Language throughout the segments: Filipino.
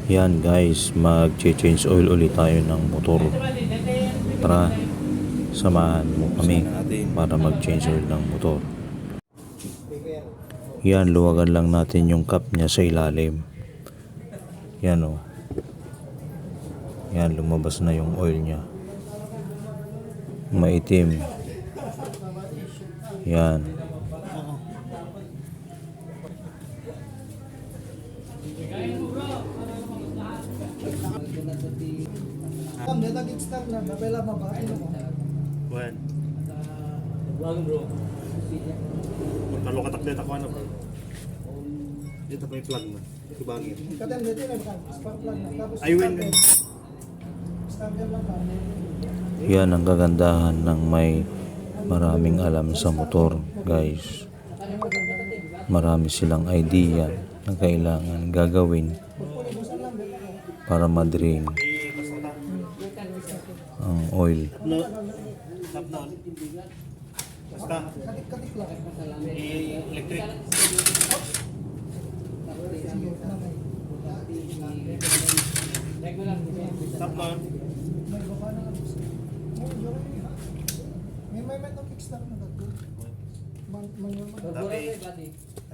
Yan guys, mag-change oil ulit tayo ng motor. Tara, samahan mo kami para mag-change oil ng motor. Yan, luwagan lang natin yung cap niya sa ilalim. Yan o. Yan, lumabas na yung oil niya. Maitim. Yan. Buwan. Buwan bro. Kalau katak dito ako ano bro. Dito pa yung plug na. Ibangin. Ay win. Yan ang kagandahan ng may maraming alam sa motor guys. Marami silang idea na kailangan gagawin para ma-drain ang oil. No. Stop down. Basta. Electric. Stop down.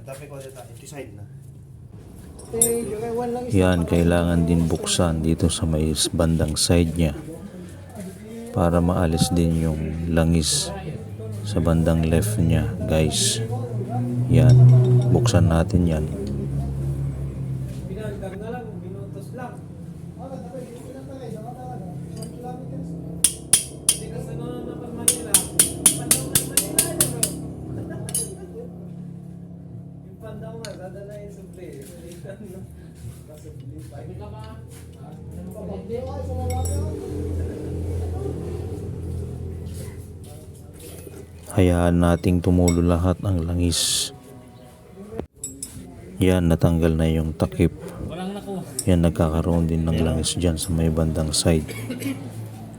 Tapi ko dito, ito side na. Yan, kailangan din buksan dito sa may bandang side niya para maalis din yung langis sa bandang left niya guys. Yan, buksan natin yan. Hayaan nating tumulo lahat ang langis. Yan, natanggal na yung takip. Yan, nagkakaroon din ng langis dyan sa may bandang side.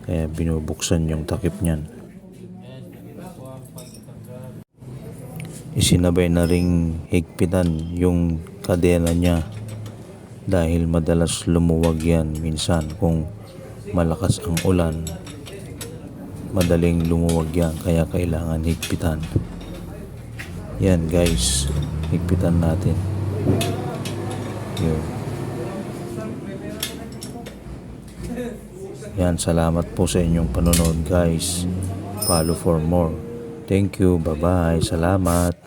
Kaya binubuksan yung takip niyan. Isinabay na ring higpitan yung kadena niya dahil madalas lumuwag yan minsan kung malakas ang ulan. Madaling lumuwag yan kaya kailangan higpitan. Yan guys, higpitan natin. Yun. Yan, salamat po sa inyong panonood guys. Follow for more. Thank you, bye bye, salamat.